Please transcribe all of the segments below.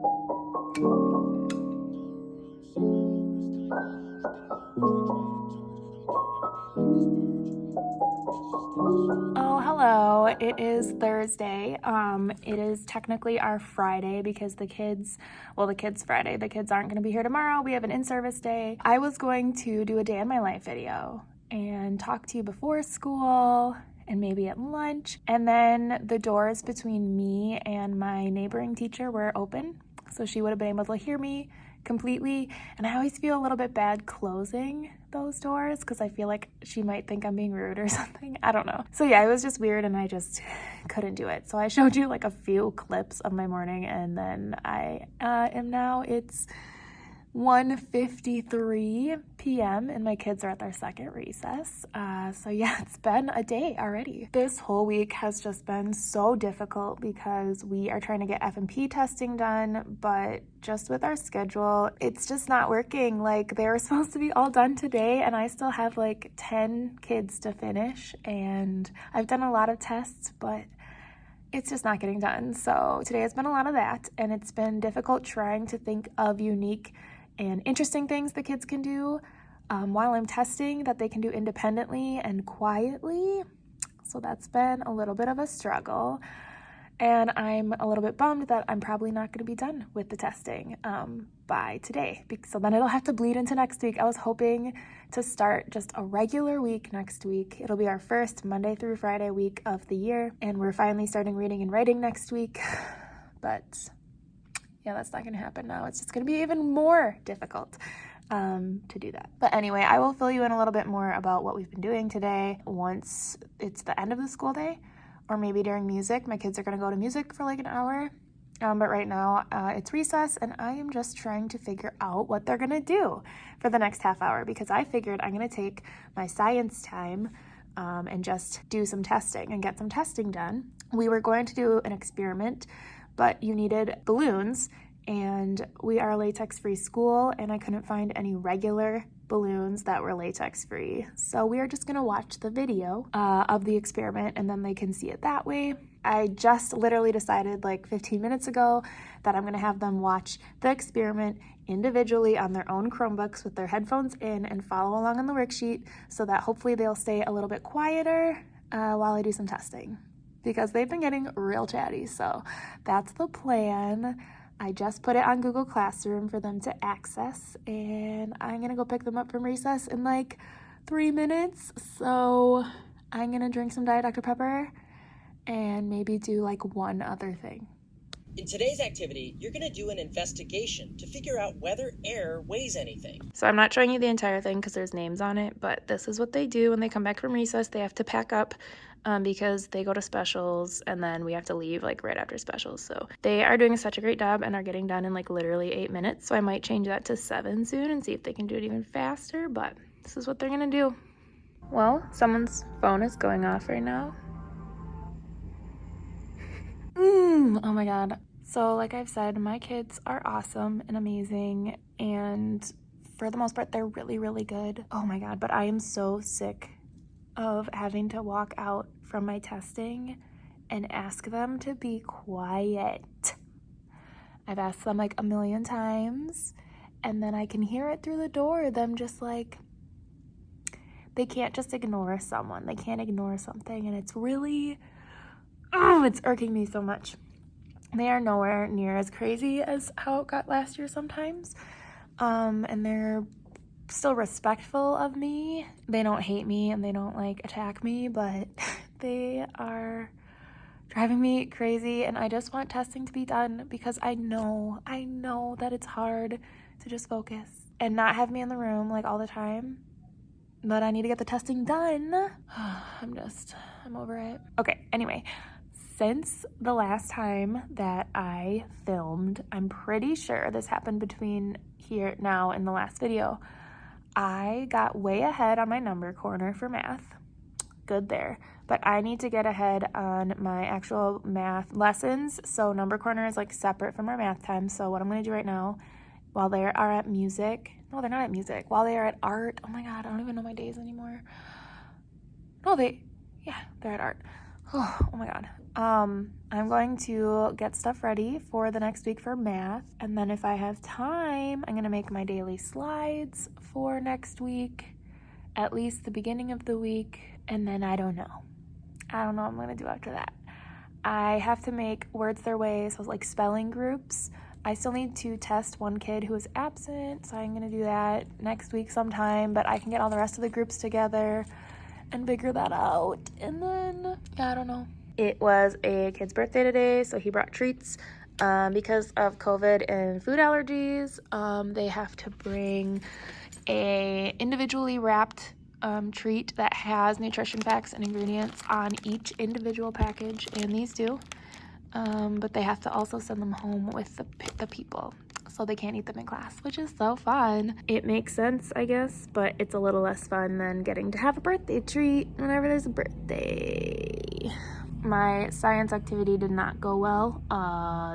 Oh, hello. It is Thursday. It is technically our Friday because the kids Friday. The kids aren't going to be here tomorrow. We have an in-service day. I was going to do a day in my life video and talk to you before school and maybe at lunch. And then the doors between me and my neighboring teacher were open, so she would have been able to hear me completely. And I always feel a little bit bad closing those doors because I feel like she might think I'm being rude or something. I don't know. So yeah, it was just weird and I just couldn't do it. So I showed you like a few clips of my morning, and then it's 1:53 p.m. and my kids are at their second recess. So yeah, it's been a day already. This whole week has just been so difficult because we are trying to get F&P testing done, but just with our schedule, it's just not working. Like, they were supposed to be all done today and I still have like 10 kids to finish, and I've done a lot of tests, but it's just not getting done. So today has been a lot of that, and it's been difficult trying to think of unique and interesting things the kids can do while I'm testing that they can do independently and quietly. So that's been a little bit of a struggle, and I'm a little bit bummed that I'm probably not going to be done with the testing by today, so then it'll have to bleed into next week. I was hoping to start just a regular week next week. It'll be our first Monday through Friday week of the year, and we're finally starting reading and writing next week, but yeah, that's not going to happen now. It's just going to be even more difficult to do that. But anyway, I will fill you in a little bit more about what we've been doing today once it's the end of the school day, or maybe during music. My kids are going to go to music for like an hour. But right now it's recess, and I am just trying to figure out what they're going to do for the next half hour, because I figured I'm going to take my science time and just do some testing and get some testing done. We were going to do an experiment, but you needed balloons, and we are a latex-free school, and I couldn't find any regular balloons that were latex-free. So we are just gonna watch the video of the experiment, and then they can see it that way. I just literally decided like 15 minutes ago that I'm gonna have them watch the experiment individually on their own Chromebooks with their headphones in and follow along on the worksheet, so that hopefully they'll stay a little bit quieter while I do some testing, because they've been getting real chatty. So that's the plan. I just put it on Google Classroom for them to access, and I'm gonna go pick them up from recess in like 3 minutes. So I'm gonna drink some Diet Dr. Pepper and maybe do like one other thing. In today's activity, you're going to do an investigation to figure out whether air weighs anything. So I'm not showing you the entire thing because there's names on it, but this is what they do when they come back from recess. They have to pack up because they go to specials, and then we have to leave like right after specials. So they are doing such a great job and are getting done in like literally 8 minutes. So I might change that to 7 soon and see if they can do it even faster, but this is what they're going to do. Well, someone's phone is going off right now. Oh my god. So like I've said, my kids are awesome and amazing, and for the most part they're really, really good. Oh my god, but I am so sick of having to walk out from my testing and ask them to be quiet. I've asked them like a million times, and then I can hear it through the door, them just like, they can't just ignore someone. They can't ignore something, and it's really, it's irking me so much. They are nowhere near as crazy as how it got last year sometimes. And they're still respectful of me. They don't hate me and they don't like attack me, but they are driving me crazy, and I just want testing to be done because I know that it's hard to just focus and not have me in the room like all the time. But I need to get the testing done. I'm over it. Okay, anyway. Since the last time that I filmed, I'm pretty sure this happened between here now and the last video, I got way ahead on my number corner for math. Good there. But I need to get ahead on my actual math lessons. So number corner is like separate from our math time. So what I'm going to do right now, while they are at music, no, they're not at music, while they are at art, oh my god, I don't even know my days anymore. No, they're at art. Oh my God. I'm going to get stuff ready for the next week for math. And then if I have time, I'm going to make my daily slides for next week, at least the beginning of the week. And then I don't know. I don't know what I'm going to do after that. I have to make words their way, so like spelling groups. I still need to test one kid who is absent, so I'm going to do that next week sometime, but I can get all the rest of the groups together and figure that out. And then, yeah, I don't know. It was a kid's birthday today, so he brought treats. Because of COVID and food allergies, they have to bring a individually wrapped treat that has nutrition facts and ingredients on each individual package, and these do. But they have to also send them home with the people, so they can't eat them in class, which is so fun. It makes sense, I guess, but it's a little less fun than getting to have a birthday treat whenever there's a birthday. My science activity did not go well.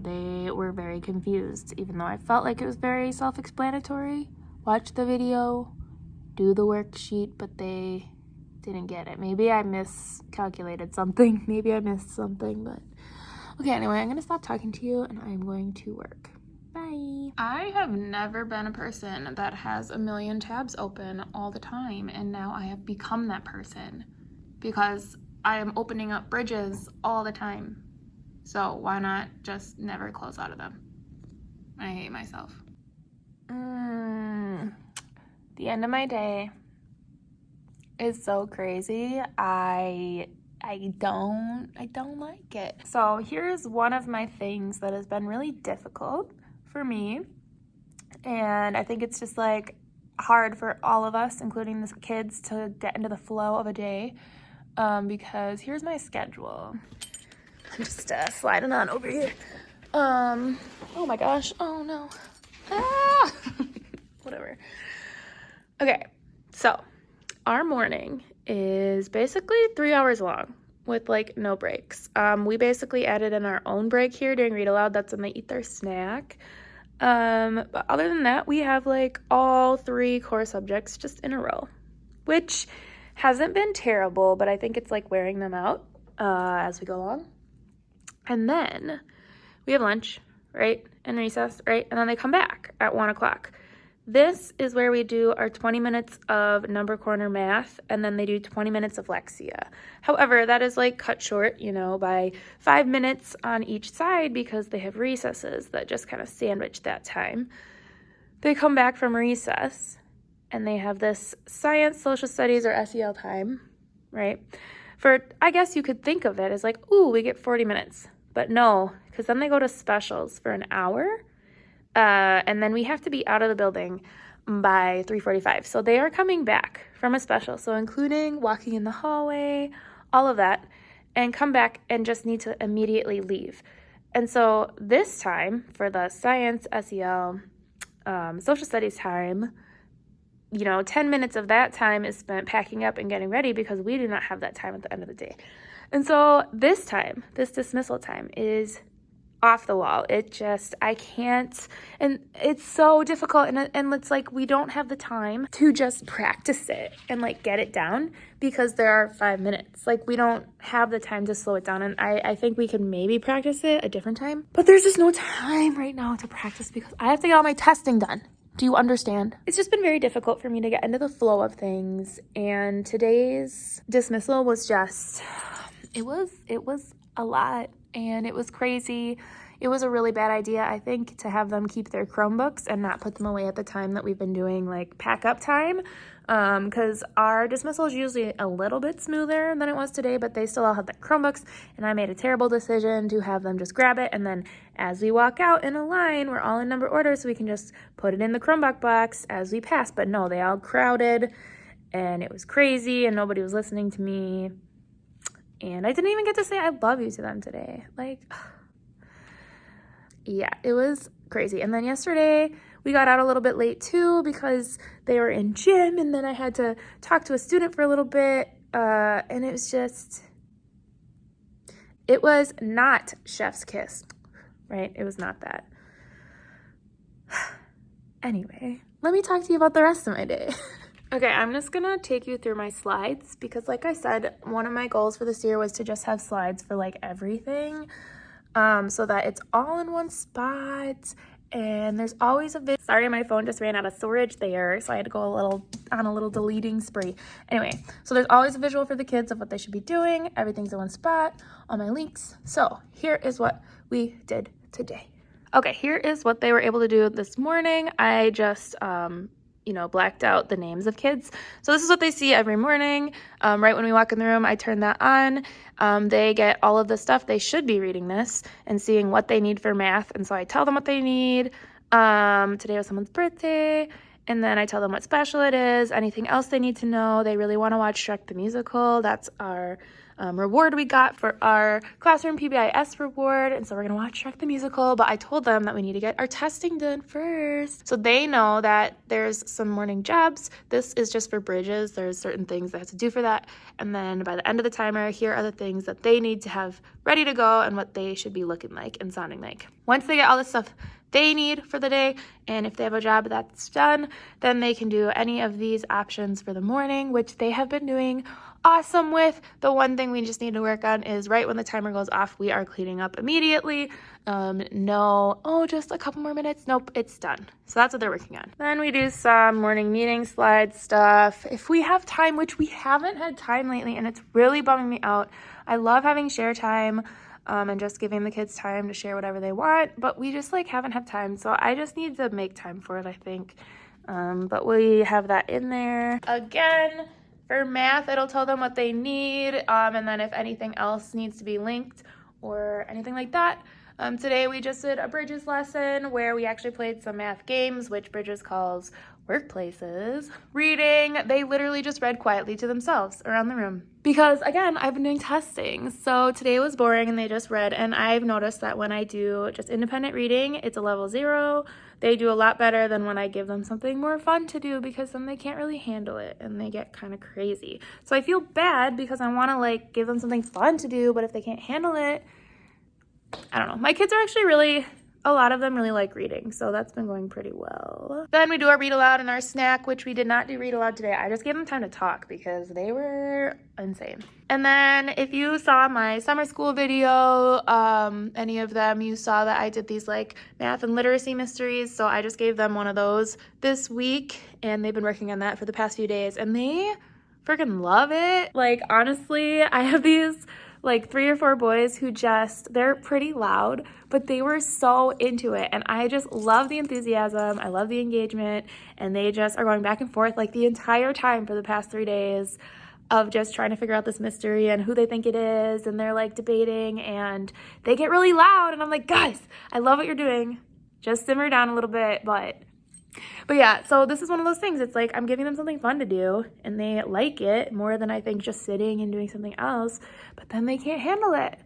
They were very confused, even though I felt like it was very self-explanatory. Watch the video, do the worksheet, but they didn't get it. Maybe I miscalculated something. Maybe I missed something, but okay, anyway, I'm gonna stop talking to you and I'm going to work. Bye. I have never been a person that has a million tabs open all the time, and now I have become that person because I am opening up bridges all the time. So why not just never close out of them? I hate myself. The end of my day is so crazy. I don't like it. So here's one of my things that has been really difficult for me, and I think it's just like hard for all of us, including the kids, to get into the flow of a day, because here's my schedule. I'm just sliding on over here. Oh my gosh, oh no. Ah! Whatever. Okay, so our morning is basically 3 hours long with like no breaks. We basically added in our own break here during Read Aloud. That's when they eat their snack. But other than that, we have like all 3 core subjects just in a row, which hasn't been terrible, but I think it's like wearing them out as we go along. And then we have lunch, right? And recess, right? And then they come back at 1 o'clock. This is where we do our 20 minutes of number corner math, and then they do 20 minutes of Lexia. However, that is like cut short, by 5 minutes on each side because they have recesses that just kind of sandwich that time. They come back from recess, and they have this science, social studies, or SEL time, right? I guess you could think of it as like, ooh, we get 40 minutes. But no, because then they go to specials for an hour. And then we have to be out of the building by 3:45. So they are coming back from a special, so including walking in the hallway, all of that, and come back and just need to immediately leave. And so this time for the science, SEL, social studies time, 10 minutes of that time is spent packing up and getting ready because we do not have that time at the end of the day. And so this dismissal time is off the wall. I can't, and it's so difficult, and it's like we don't have the time to just practice it and like get it down because there are 5 minutes. Like we don't have the time to slow it down, and I think we could maybe practice it a different time, but there's just no time right now to practice because I have to get all my testing done. Do you understand? It's just been very difficult for me to get into the flow of things, and today's dismissal was just, it was a lot. And it was crazy. It was a really bad idea, I think, to have them keep their Chromebooks and not put them away at the time that we've been doing like pack up time, because our dismissal is usually a little bit smoother than it was today, but they still all have their Chromebooks, and I made a terrible decision to have them just grab it, and then as we walk out in a line, we're all in number order, so we can just put it in the Chromebook box as we pass. But no, they all crowded, and it was crazy, and nobody was listening to me. And I didn't even get to say I love you to them today. Yeah, it was crazy. And then yesterday, we got out a little bit late too because they were in gym, and then I had to talk to a student for a little bit. And it was not chef's kiss, right? It was not that. Anyway, let me talk to you about the rest of my day. Okay, I'm just gonna take you through my slides because like I said, one of my goals for this year was to just have slides for like everything, so that it's all in one spot and there's always a video. Sorry, my phone just ran out of storage there, so I had to go on a little deleting spree. Anyway, so there's always a visual for the kids of what they should be doing. Everything's in one spot, all my links. So here is what we did today. Okay, here is what they were able to do this morning. I just blacked out the names of kids. So this is what they see every morning. Right when we walk in the room, I turn that on. They get all of the stuff. They should be reading this and seeing what they need for math. And so I tell them what they need. Today was someone's birthday. And then I tell them what special it is, anything else they need to know. They really want to watch Shrek the Musical. That's our reward we got for our classroom PBIS reward. And so we're going to watch Shrek the Musical. But I told them that we need to get our testing done first. So they know that there's some morning jobs. This is just for Bridges. There's certain things they have to do for that. And then by the end of the timer, here are the things that they need to have ready to go and what they should be looking like and sounding like. Once they get all this stuff they need for the day, and if they have a job that's done, then they can do any of these options for the morning, which they have been doing awesome with. The one thing we just need to work on is right when the timer goes off, we are cleaning up immediately. Just a couple more minutes. Nope, it's done. So that's what they're working on. Then we do some morning meeting slide stuff. If we have time, which we haven't had time lately, and it's really bumming me out. I love having share time. And just giving the kids time to share whatever they want, but we just haven't had time, so I just need to make time for it, I think. But we have that in there. Again, for math, it'll tell them what they need, and then if anything else needs to be linked or anything like that. Today we just did a Bridges lesson where we actually played some math games, which Bridges calls workplaces. Reading, they literally just read quietly to themselves around the room. Because again, I've been doing testing, so today was boring and they just read, and I've noticed that when I do just independent reading, it's a level 0. They do a lot better than when I give them something more fun to do, because then they can't really handle it and they get kind of crazy. So I feel bad because I want to give them something fun to do, but if they can't handle it, I don't know. My kids are actually a lot of them really like reading, so that's been going pretty well. Then we do our read aloud and our snack, which we did not do read aloud today. I just gave them time to talk because they were insane. And then if you saw my summer school video, any of them, you saw that I did these math and literacy mysteries. So I just gave them one of those this week, and they've been working on that for the past few days, and they freaking love it. Honestly, I have these 3 or 4 boys who they're pretty loud, but they were so into it. And I just love the enthusiasm. I love the engagement. And they just are going back and forth the entire time for the past 3 days of just trying to figure out this mystery and who they think it is. And they're debating, and they get really loud. And I'm like, guys, I love what you're doing. Just simmer down a little bit. But yeah, so this is one of those things. It's I'm giving them something fun to do, and they like it more than I think just sitting and doing something else, but then they can't handle it.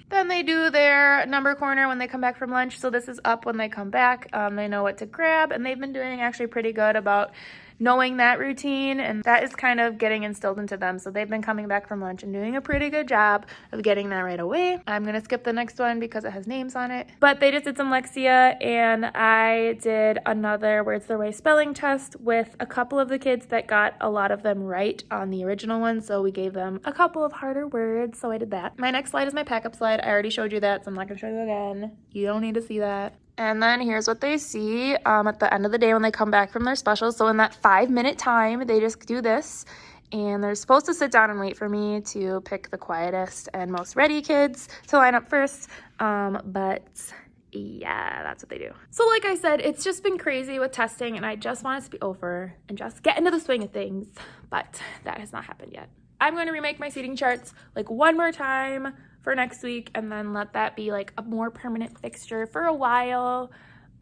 Then they do their number corner when they come back from lunch. So this is up when they come back. They know what to grab, and they've been doing actually pretty good about knowing that routine, and that is kind of getting instilled into them. So they've been coming back from lunch and doing a pretty good job of getting that right away. I'm gonna skip the next one because it has names on it. But they just did some Lexia, and I did another Words Their Way spelling test with a couple of the kids that got a lot of them right on the original one. So we gave them a couple of harder words, so I did that. My next slide is my pack-up slide. I already showed you that, so I'm not gonna show you again. You don't need to see that. And then here's what they see at the end of the day when they come back from their specials. So in that 5-minute time, they just do this. And they're supposed to sit down and wait for me to pick the quietest and most ready kids to line up first. But yeah, that's what they do. So like I said, it's just been crazy with testing, and I just want it to be over and just get into the swing of things. But that has not happened yet. I'm going to remake my seating charts one more time for next week, and then let that be a more permanent fixture for a while.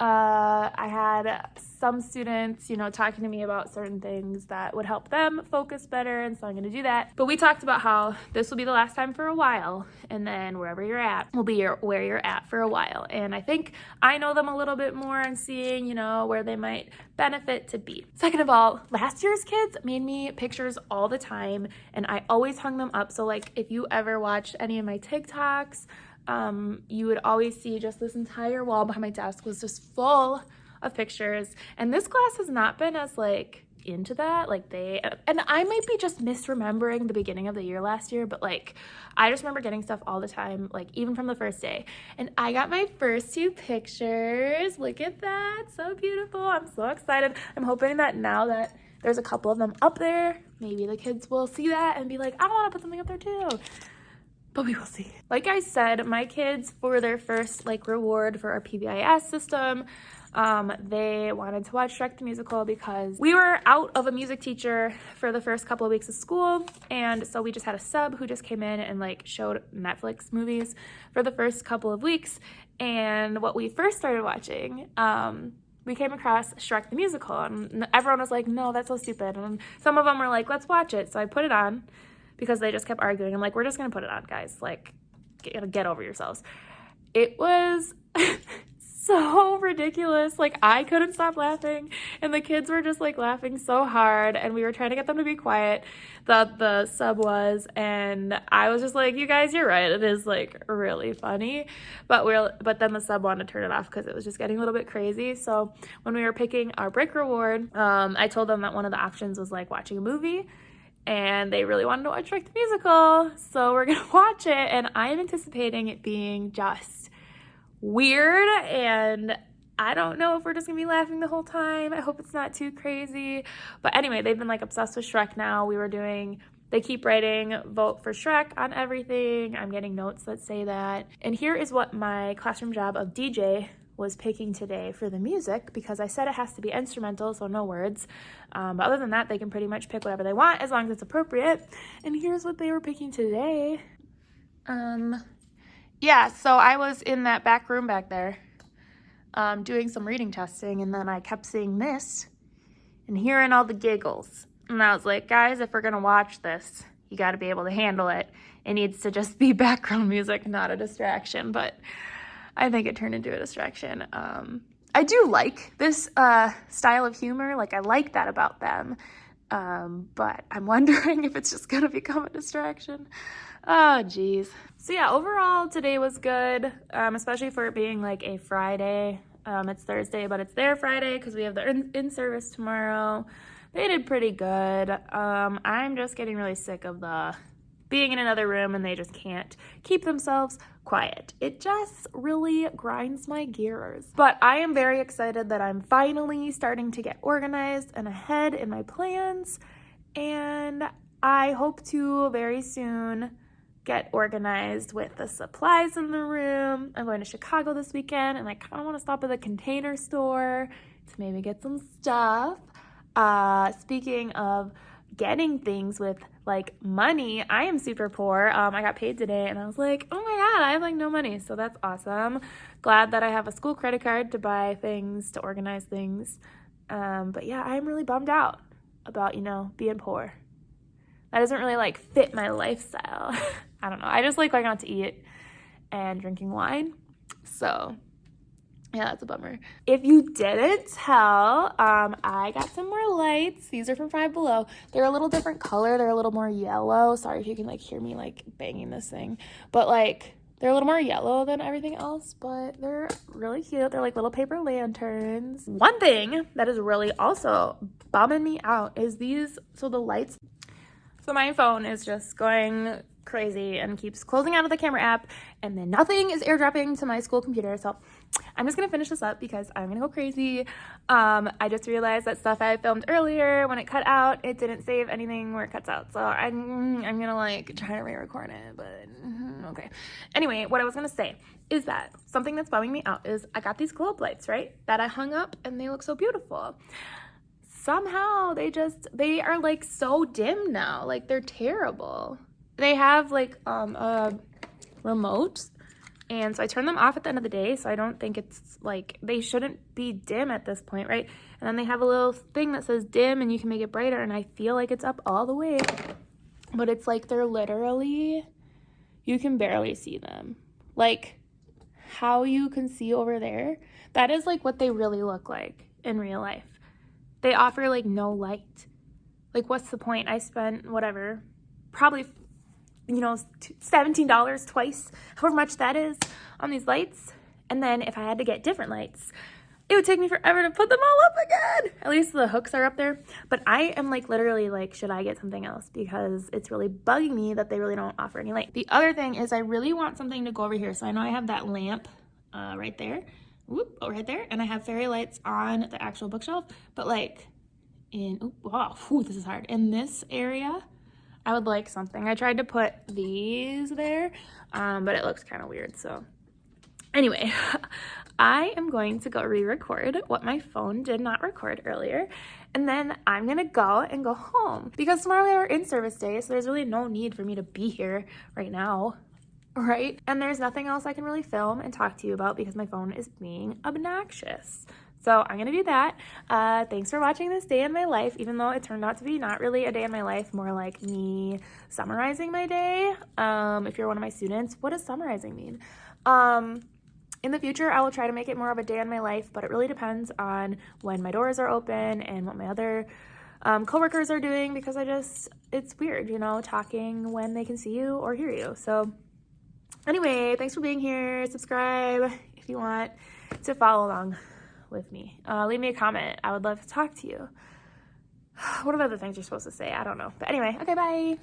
I had some students, talking to me about certain things that would help them focus better, and so I'm going to do that. But we talked about how this will be the last time for a while, and then wherever you're at will be where you're at for a while. And I think I know them a little bit more and seeing, where they might benefit to be. Second of all, last year's kids made me pictures all the time, and I always hung them up. So if you ever watched any of my TikToks, you would always see just this entire wall behind my desk was just full of pictures. And this class has not been as like into that. Like and I might be just misremembering the beginning of the year last year, but like I just remember getting stuff all the time, like even from the first day. And I got my first 2 pictures. Look at that. So beautiful. I'm so excited. I'm hoping that now that there's a couple of them up there, maybe the kids will see that and be like, I want to put something up there too. But we will see. Like I said, my kids, for their first like reward for our PBIS system, they wanted to watch Shrek the Musical because we were out of a music teacher for the first couple of weeks of school. And so we just had a sub who just came in and like showed Netflix movies for the first couple of weeks. And what we first started watching, we came across Shrek the Musical, and everyone was like, no, that's so stupid. And some of them were like, let's watch it. So I put it on because they just kept arguing. I'm like, we're just going to put it on, guys. Like, get over yourselves. It was so ridiculous. Like, I couldn't stop laughing, and the kids were just like laughing so hard, and we were trying to get them to be quiet. The sub was, and I was just like, you guys, you're right, it is like really funny, but then the sub wanted to turn it off because it was just getting a little bit crazy. So when we were picking our break reward, I told them that one of the options was like watching a movie, and they really wanted to watch Shrek the Musical, so we're gonna watch it. And I'm anticipating it being just weird, and I don't know if we're just gonna be laughing the whole time. I hope it's not too crazy. But anyway, they've been like obsessed with Shrek now. They keep writing vote for Shrek on everything. I'm getting notes that say that. And here is what my classroom job of DJ was picking today for the music, because I said it has to be instrumental, so no words. But other than that, they can pretty much pick whatever they want as long as it's appropriate. And here's what they were picking today. Yeah, so I was in that back room back there doing some reading testing, and then I kept seeing this and hearing all the giggles. And I was like, guys, if we're going to watch this, you got to be able to handle it. It needs to just be background music, not a distraction. But I think it turned into a distraction. I do like this style of humor. Like, I like that about them. But I'm wondering if it's just going to become a distraction. Oh, geez. So yeah, overall, today was good, especially for it being like a Friday. It's Thursday, but it's their Friday because we have the in-service tomorrow. They did pretty good. I'm just getting really sick of the being in another room and they just can't keep themselves quiet. It just really grinds my gears. But I am very excited that I'm finally starting to get organized and ahead in my plans. And I hope to very soon get organized with the supplies in the room. I'm going to Chicago this weekend, and I kind of want to stop at the Container Store to maybe get some stuff. Speaking of getting things with like money, I am super poor. I got paid today, and I was like, oh my god, I have like no money, so that's awesome. Glad that I have a school credit card to buy things, to organize things. But yeah, I'm really bummed out about, being poor. That doesn't really like fit my lifestyle. I don't know. I just like going out to eat and drinking wine. So yeah, that's a bummer. If you didn't tell, I got some more lights. These are from Five Below. They're a little different color. They're a little more yellow. Sorry if you can like hear me like banging this thing, but like they're a little more yellow than everything else, but they're really cute. They're like little paper lanterns. One thing that is really also bumming me out is these. So the lights. So my phone is just going crazy and keeps closing out of the camera app, and then nothing is airdropping to my school computer. So I'm just gonna finish this up because I'm gonna go crazy. I just realized that stuff I filmed earlier, when it cut out, it didn't save anything where it cuts out. So I'm gonna like try to re-record it, but okay. Anyway, what I was gonna say is that something that's bumming me out is I got these globe lights, right? That I hung up, and they look so beautiful. Somehow they are like so dim now. Like they're terrible. They have like a remote, and so I turn them off at the end of the day, so I don't think it's like, they shouldn't be dim at this point, right? And then they have a little thing that says dim, and you can make it brighter, and I feel like it's up all the way, but it's like they're literally, you can barely see them. Like how you can see over there, that is like what they really look like in real life. They offer like no light. Like what's the point? I spent whatever, probably, $17 twice, however much that is, on these lights. And then if I had to get different lights, it would take me forever to put them all up again. At least the hooks are up there. But I am like literally like, should I get something else? Because it's really bugging me that they really don't offer any light. The other thing is I really want something to go over here. So I know I have that lamp right there. Whoop, oh, right there. And I have fairy lights on the actual bookshelf. But like in, oh, wow, whew, this is hard. In this area, I would like something. I tried to put these there, but it looks kind of weird. So anyway, I am going to go re-record what my phone did not record earlier, and then I'm gonna go and go home because tomorrow we have our in-service day, so there's really no need for me to be here right now, right? And there's nothing else I can really film and talk to you about because my phone is being obnoxious. So I'm gonna do that. Thanks for watching this day in my life, even though it turned out to be not really a day in my life, more like me summarizing my day. If you're one of my students, what does summarizing mean? In the future, I will try to make it more of a day in my life, but it really depends on when my doors are open and what my other coworkers are doing, because it's weird, you know, talking when they can see you or hear you. So anyway, thanks for being here. Subscribe if you want to follow along with me. Leave me a comment. I would love to talk to you. What are the other things you're supposed to say? I don't know. But anyway, okay, bye.